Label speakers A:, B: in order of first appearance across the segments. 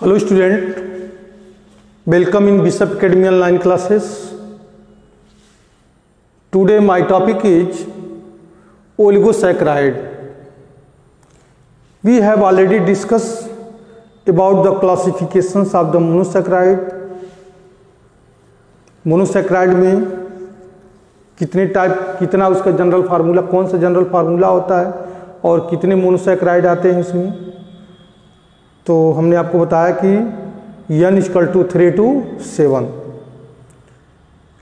A: Hello student, welcome in Bishop Academy online classes. Today my topic is oligosaccharide. We have already discussed about the classifications of the monosaccharide. Monosaccharide में कितने type, कितना उसका general formula, कौन सा general formula होता है और कितने मोनोसैक्राइड आते हैं उसमें। तो हमने आपको बताया कि n = 3 to 7।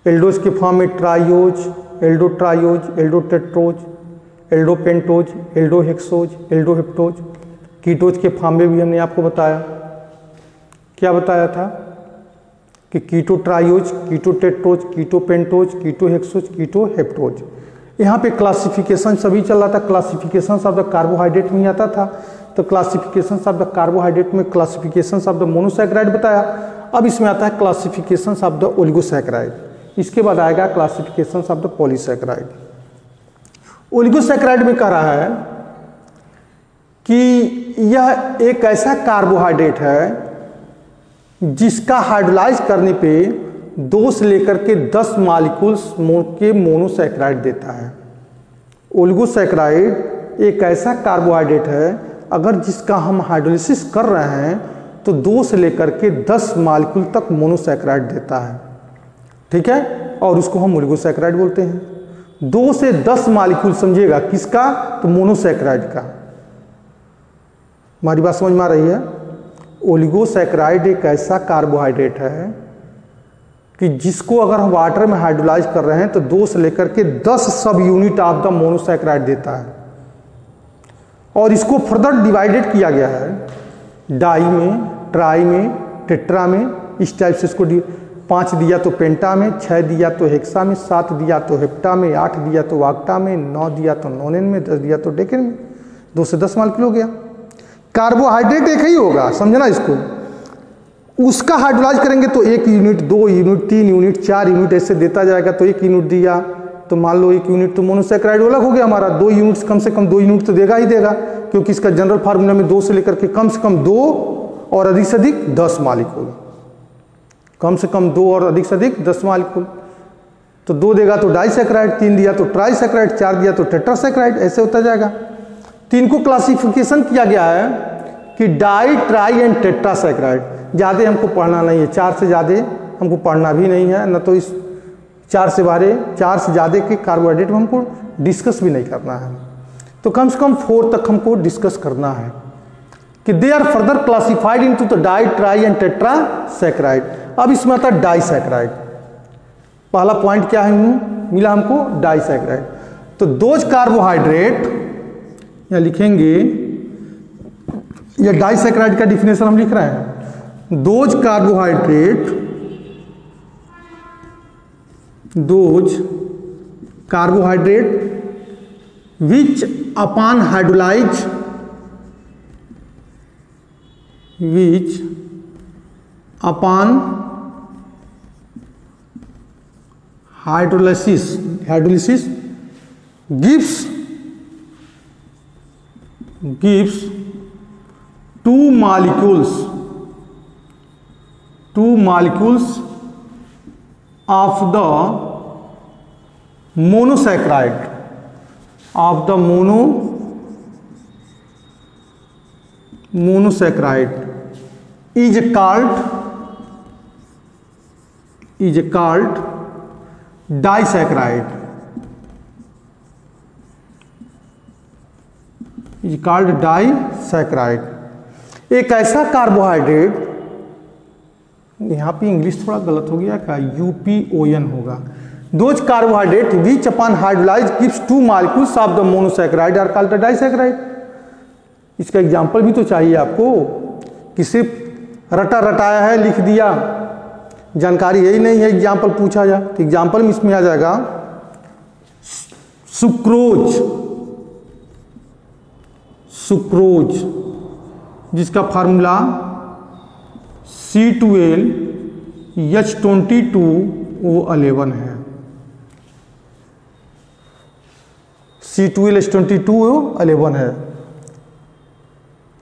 A: एल्डोज के फॉर्म में ट्राइयोज, एल्डोट्राइयोज, एल्डोटेट्रोज, एल्डोपेंटोज, एल्डोहेक्सोज, एल्डोहेप्टोज। कीटोज के फॉर्म में भी हमने आपको बताया, क्या बताया था कि कीटोट्राइयोज, कीटोटेट्रोज, कीटोपेंटोज, कीटोहेक्सोज, कीटोहेप्टोज। यहाँ पे क्लासिफिकेशन सभी चल रहा था। क्लासिफिकेशन ऑफ द कार्बोहाइड्रेट में आता था, तो क्लासिफिकेशन ऑफ द कार्बोहाइड्रेट में क्लासिफिकेशन ऑफ द मोनोसैक्राइड बताया। अब इसमें आता है क्लासिफिकेशन ऑफ द ओलिगोसैक्राइड। इसके बाद आएगा क्लासिफिकेशन ऑफ द पॉलीसैक्राइड। ओलिगोसैक्राइड में कह रहा है कि यह एक ऐसा कार्बोहाइड्रेट है जिसका हाइड्रोलाइज करने पे 2 से लेकर के 10 मॉलिक्यूल्स के मोनोसैक्राइड देता है। ओलिगोसैक्राइड एक ऐसा कार्बोहाइड्रेट है अगर जिसका हम हाइड्रोलिसिस कर रहे हैं तो 2 से लेकर के 10 मॉलिक्यूल तक मोनोसैक्राइड देता है, ठीक है, और उसको हम ओलिगोसैक्राइड बोलते हैं। 2 से 10 मॉलिक्यूल समझिएगा, किसका? तो मोनोसैक्राइड का। हमारी बात समझ में आ रही है? ओलिगोसैक्राइड एक ऐसा कार्बोहाइड्रेट है कि जिसको अगर हम वाटर में हाइड्रोलाइज कर रहे हैं तो 2 से लेकर के 10 सब यूनिट ऑफ द मोनोसैक्राइड देता है। और इसको फर्दर डिवाइडेड किया गया है डाई में, ट्राई में, टेट्रा में। इस टाइप से इसको 5 दिया तो पेंटा में, 6 दिया तो हेक्सा में, 7 दिया तो हेप्टा में, 8 दिया तो वाक्टा में, 9 दिया तो नोनेन में, 10 दिया तो डेकेन में। 2 से 10 मॉलिक्यूल हो गया। कार्बोहाइड्रेट एक ही होगा, समझना इसको। उसका हाइड्रोलाइज करेंगे तो 1 यूनिट, 2 यूनिट, 3 यूनिट, 4 यूनिट ऐसे देता जाएगा। तो 1 यूनिट दिया तो मान लो 1 यूनिट तो मोनोसैक्राइड अलग हो गया हमारा। 2 यूनिट्स कम से कम 2 यूनिट तो देगा ही देगा, क्योंकि इसका जनरल फार्मूला में 2 से लेकर के कम से कम 2 और अधिक से अधिक 10 मॉलिक्यूल, कम से कम 2 और अधिक से अधिक 10 मॉलिक्यूल। तो 2 देगा तो डाइसैक्राइड, 3 दिया तो ट्राइसैक्राइड, 4 दिया तो टेट्रासैक्राइड, ऐसे होता जाएगा। 3 को क्लासिफिकेशन किया गया है कि डाई, ट्राई एंड टेट्रासैक्राइड। ज़्यादा हमको पढ़ना नहीं है, 4 से ज़्यादा हमको पढ़ना भी नहीं है, न तो इस 4 से ज़्यादा के कार्बोहाइड्रेट में हमको डिस्कस भी नहीं करना है। तो कम से कम 4 तक हमको डिस्कस करना है कि they are further classified into the di, tri and tetrasaccharide. अब इसमें आता है डाइसैक्राइड। पहला पॉइंट क्या है मिला हमको? डाइसैक्राइड। तो दोज कार्बोहाइड्रेट, यहाँ लिखेंगे, यह डाइसैक्राइड का डिफिनेशन हम लिख रहे हैं। Those carbohydrate which upon hydrolyze hydrolysis gives 2 molecules of the monosaccharide is called disaccharide, एक ऐसा कार्बोहाइड्रेट, यहाँ पे इंग्लिश थोड़ा गलत हो गया क्या, UPON होगा। Those carbohydrate which upon hydrolyse gives 2 molecules of the monosaccharide are called the disaccharide. इसका एग्जांपल भी तो चाहिए आपको, कि सिर्फ रटा रटाया है लिख दिया, जानकारी यही नहीं है, एग्जाम्पल पूछा जाए तो एग्जाम्पल में इसमें आ जाएगा सुक्रोज, जिसका फार्मूला C12H22O11 है। C12H22O11 है।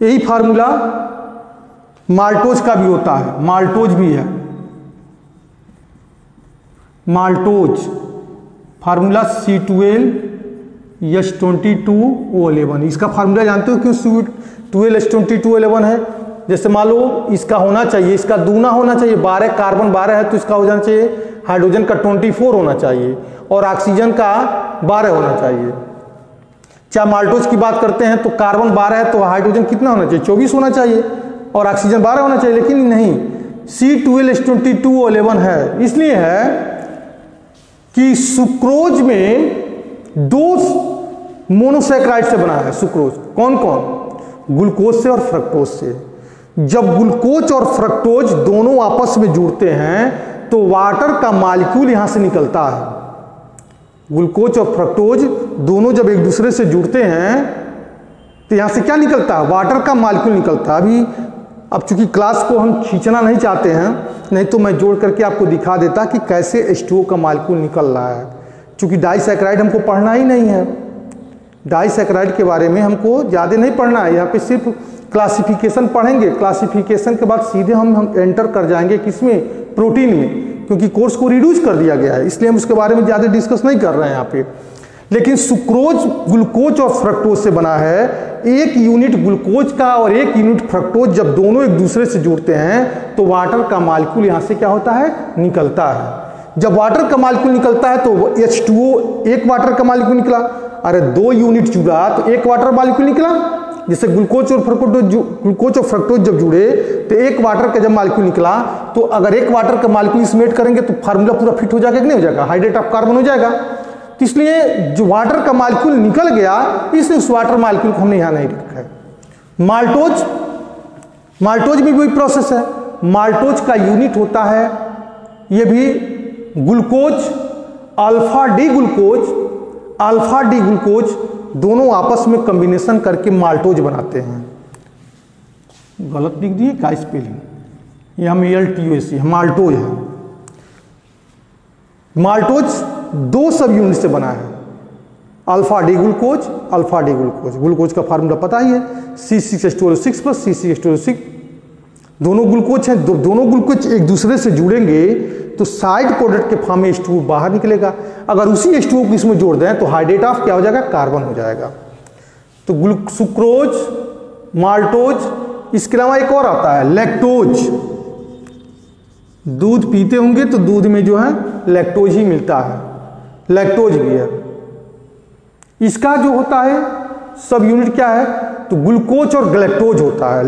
A: यही फार्मूला माल्टोज का भी होता है, माल्टोज भी है, माल्टोज फार्मूला C12H22O11। इसका फार्मूला जानते हो क्यों C12H22O11 है? जैसे मान लो इसका होना चाहिए, इसका दूना होना चाहिए, 12 कार्बन 12 है तो इसका हो जाना चाहिए हाइड्रोजन का 24 होना चाहिए और ऑक्सीजन का 12 होना चाहिए। चाहे माल्टोज की बात करते हैं तो कार्बन 12 है तो हाइड्रोजन कितना होना चाहिए? 24 होना चाहिए और ऑक्सीजन 12 होना चाहिए, लेकिन नहीं, C12H22O11 है। इसलिए है कि सुक्रोज में 2 मोनोसैकेराइड से बना है सुक्रोज। कौन कौन? ग्लूकोज से और फ्रक्टोज से। जब ग्लूकोज और फ्रक्टोज दोनों आपस में जुड़ते हैं तो वाटर का मॉलिक्यूल यहां से निकलता है। ग्लूकोज और फ्रक्टोज दोनों जब एक दूसरे से जुड़ते हैं तो यहां से क्या निकलता है? वाटर का मॉलिक्यूल निकलता है। अभी अब चूंकि क्लास को हम खींचना नहीं चाहते हैं, नहीं तो मैं जोड़ करके आपको दिखा देता कि कैसे H2O का मॉलिक्यूल निकल रहा है। चूंकि डाइसैकेराइड हमको पढ़ना ही नहीं है, डाइसैकेराइड के बारे में हमको ज़्यादा नहीं पढ़ना है। यहाँ पे सिर्फ क्लासिफिकेशन पढ़ेंगे, क्लासिफिकेशन के बाद सीधे हम एंटर कर जाएंगे किसमें? प्रोटीन में, क्योंकि कोर्स को रिड्यूस कर दिया गया है, इसलिए हम उसके बारे में ज़्यादा डिस्कस नहीं कर रहे हैं यहाँ पे। लेकिन सुक्रोज ग्लूकोज और फ्रक्टोज से बना है। एक यूनिट ग्लूकोज का और एक यूनिट फ्रक्टोज जब दोनों एक दूसरे से जुड़ते हैं तो वाटर का मॉलिक्यूल यहाँ से क्या होता है? निकलता है। जब वाटर का मॉलिक्यूल निकलता है तो H2O, एक वाटर का मॉलिक्यूल निकला। अरे 2 यूनिट जुड़ा तो एक वाटर मॉलिक्यूल निकला। जैसे ग्लूकोज और फ्रक्टोज जब जुड़े तो एक वाटर का जब मॉलिक्यूल निकला, तो अगर एक वाटर का मॉलिक्यूल इसमें ऐड करेंगे तो फार्मूला पूरा फिट हो जाएगा कि नहीं हो जाएगा? हाइड्रेट ऑफ कार्बन हो जाएगा। तो इसलिए जो वाटर का मॉलिक्यूल निकल गया, इसलिए उस वाटर मॉलिक्यूल को हमने यहां नहीं रखा है। माल्टोज में भी वही प्रोसेस है। माल्टोज का यूनिट होता है, ये भी ग्लूकोज, अल्फा डी ग्लूकोज दोनों आपस में कॉम्बिनेशन करके माल्टोज बनाते हैं। गलत लिख दिए क्या स्पेलिंग? ये हम ALTOS माल्टोज है। माल्टोज 2 सब यूनिट से बना है, अल्फा डी ग्लूकोज। ग्लूकोज का फार्मूला पता ही है, C6H12O6 + C6H12O6। दोनों ग्लूकोज हैं, दोनों ग्लूकोज एक दूसरे से जुड़ेंगे तो साइड प्रोडक्ट के फॉर्म में H2O बाहर निकलेगा। अगर उसी H2O को इसमें जोड़ दें तो हाइड्रेट ऑफ क्या हो जाएगा? कार्बन हो जाएगा। तो सुक्रोज, माल्टोज, इसके अलावा एक और आता है लैक्टोज। दूध पीते होंगे तो दूध में जो है लैक्टोज ही मिलता है, लैक्टोज भी है। इसका जो होता है सब यूनिट क्या है? तो ग्लूकोज और ग्लैक्टोज होता है।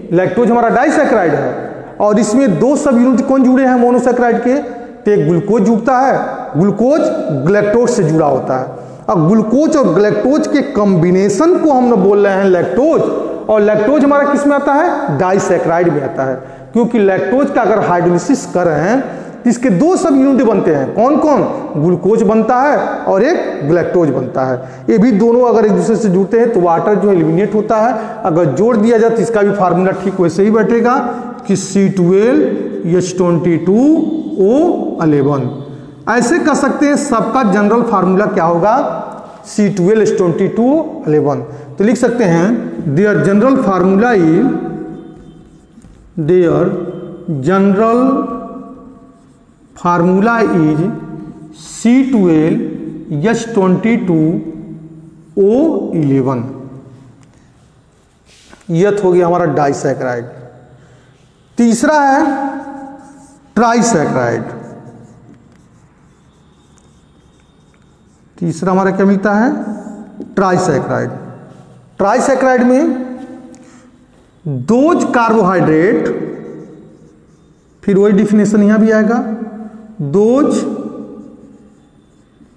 A: लैक्टोज हमारा डाइसैकेराइड है और इसमें 2 सब यूनिट कौन जुड़े हैं मोनोसैकेराइड के? तो एक ग्लूकोज जुड़ता है, ग्लूकोज ग्लैक्टोज से जुड़ा होता है। अब ग्लूकोज और ग्लैक्टोज के कॉम्बिनेशन को हम बोल रहे हैं लैक्टोज, और लैक्टोज हमारा किस में आता है? डाइसैकेराइड में आता है। क्योंकि लैक्टोज का अगर हाइड्रोलिसिस कर रहे हैं तो इसके 2 सब यूनिट बनते हैं। कौन कौन? ग्लूकोज बनता है और एक ग्लैक्टोज बनता है। ये भी दोनों अगर एक दूसरे से जुड़ते हैं तो वाटर जो एलिमिनेट होता है। अगर जोड़ दिया जाए तो इसका भी फार्मूला ठीक वैसे ही बैठेगा कि C12H22O11। ऐसे कर सकते हैं, सबका जनरल फार्मूला क्या होगा? C12H22O11। तो लिख सकते हैं there general formula is C12H22O11। यह हो गया हमारा डाइसैकेराइड। तीसरा है ट्राइसैकेराइड। तीसरा हमारा क्या मिलता है? ट्राइसैकेराइड। ट्राइसैकेराइड में 2 कार्बोहाइड्रेट, फिर वही डिफिनेशन यहां भी आएगा, 2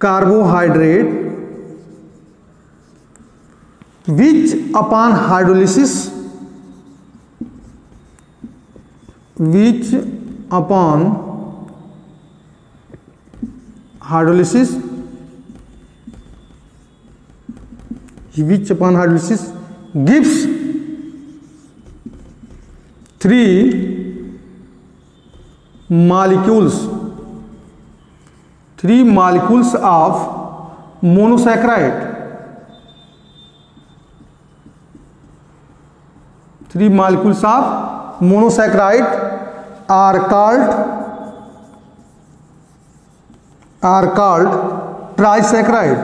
A: carbohydrate which upon hydrolysis gives 3 molecules of monosaccharide। 3 molecules of monosaccharide are called trisaccharide,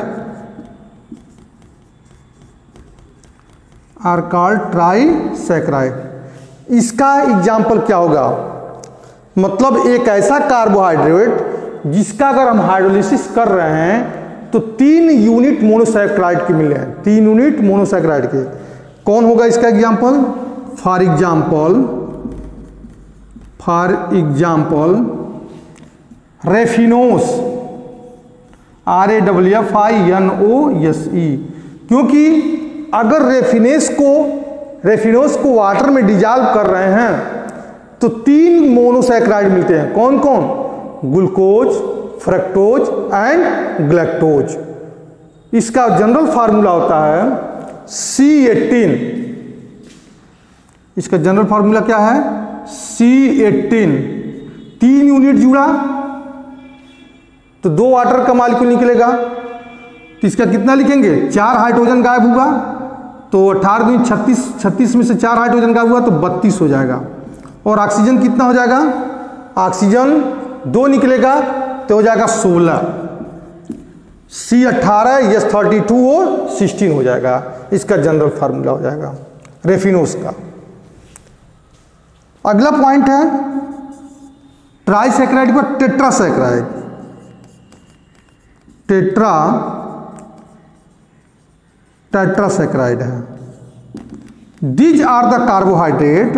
A: are called trisaccharide। इसका एग्जाम्पल क्या होगा? मतलब एक ऐसा कार्बोहाइड्रेट जिसका अगर हम हाइड्रोलिसिस कर रहे हैं तो 3 यूनिट मोनोसैकेराइड के मिले हैं, 3 यूनिट मोनोसैकेराइड के। कौन होगा इसका example? For example raffinose, RAFFINOSE। क्योंकि अगर रेफिनोस को वाटर में डिजॉल्व कर रहे हैं तो 3 मोनोसैकेराइड मिलते हैं। कौन कौन? Glucose, fructose and galactose. इसका जनरल फार्मूला होता है C18। इसका जनरल फार्मूला क्या है? C18। 3 यूनिट जुड़ा तो 2 वाटर का मॉलिक्यूल निकलेगा, तो इसका कितना लिखेंगे? 4 हाइड्रोजन गायब हुआ तो 18 दूनी 36, 36 में से 4 हाइड्रोजन गायब हुआ तो 32 हो जाएगा। और ऑक्सीजन कितना हो जाएगा? ऑक्सीजन 2 निकलेगा तो हो जाएगा 16। C18 S32 और 16 हो जाएगा। इसका जनरल फार्मूला हो जाएगा रेफिनोस का। अगला पॉइंट है ट्राइसैकेराइड पर टेट्रासैकेराइड। टेट्रासैकेराइड है। These are the carbohydrate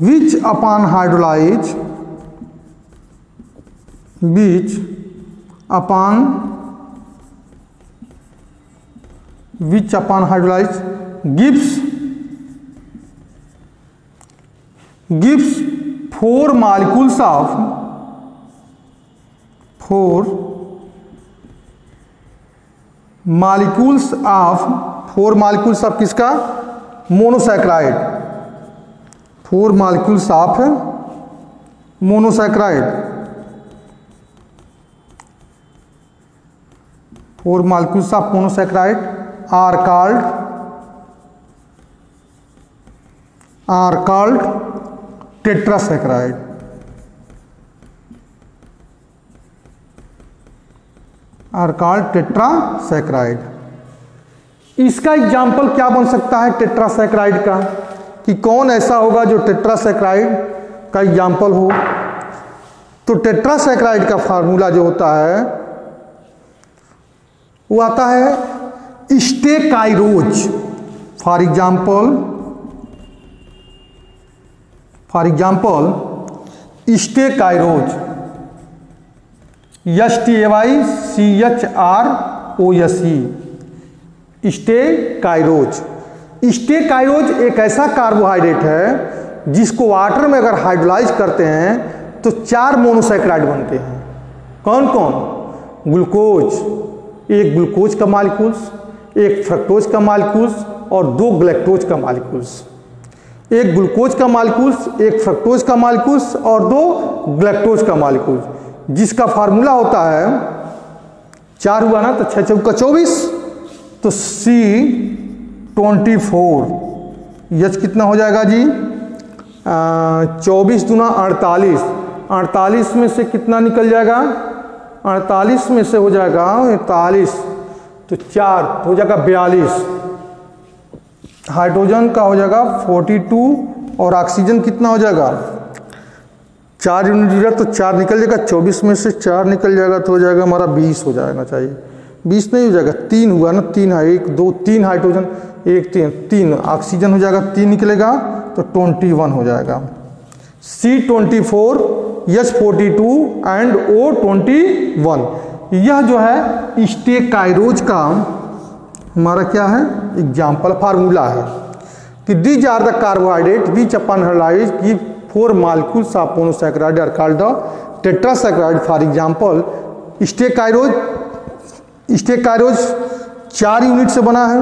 A: which upon hydrolyze gives 4 molecules of किसका? Monosaccharide. 4 molecules of monosaccharide. 4 molecules of monosaccharide are called tetrasaccharide। इसका एग्जाम्पल क्या बन सकता है टेट्रासैकेराइड का? कि कौन ऐसा होगा जो टेट्रासैकेराइड का एग्जाम्पल हो? तो टेट्रासैकेराइड का फार्मूला जो होता है वो आता है stachyose. For example stachyose, STAYCHROSE। Stachyose एक ऐसा कार्बोहाइड्रेट है जिसको वाटर में अगर हाइड्रोलाइज करते हैं तो 4 मोनोसैकेराइड बनते हैं। कौन कौन? ग्लूकोज, एक ग्लूकोज का मॉलिक्यूल्स, एक फ्रक्टोज का मॉलिक्यूल्स और 2 ग्लैक्टोज का मॉलिक्यूल्स। एक ग्लूकोज का मॉलिक्यूल्स, एक फ्रक्टोज का मॉलिक्यूल्स और 2 ग्लैक्टोज का मॉलिक्यूल्स, जिसका फार्मूला होता है 4 हुआ ना तो 6 चौका 24, तो C24। H कितना हो जाएगा जी? 24 दूना 48। 48 में से कितना निकल जाएगा? 48 में से हो जाएगा 41 तो 4 हो जाएगा 42। हाइड्रोजन का हो जाएगा 42 और ऑक्सीजन कितना हो जाएगा? 4 यूनिट जुड़ा तो 4 निकल जाएगा, 24 में से 4 निकल जाएगा तो हो जाएगा हमारा 20 हो जाना चाहिए। 20 नहीं हो जाएगा, 3 हुआ ना, 3 है, 1 2 3 हाइड्रोजन, 1 3 ऑक्सीजन हो जाएगा, 3 निकलेगा तो 21 हो जाएगा। C24 H42 and O21। यह जो है स्टेकाइरोज का हमारा क्या है? एग्जाम्पल फार्मूला है कि these are the carbohydrate which upon hydrolyse give 4 molecules of monosaccharide are called the tetrasaccharide। For example stachyose 4 unit से बना है,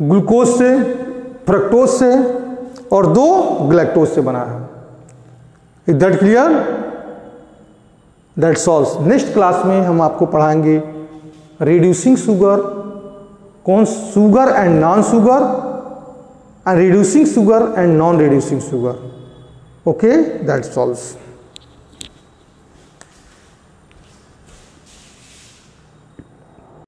A: ग्लूकोज से, फ्रक्टोज से और 2 ग्लैक्टोज से बना है। Is that clear? That solves. Next class में हम आपको पढ़ाएंगे रिड्यूसिंग शुगर, कौन sugar and non sugar, and reducing sugar and non reducing sugar. Okay, that solves.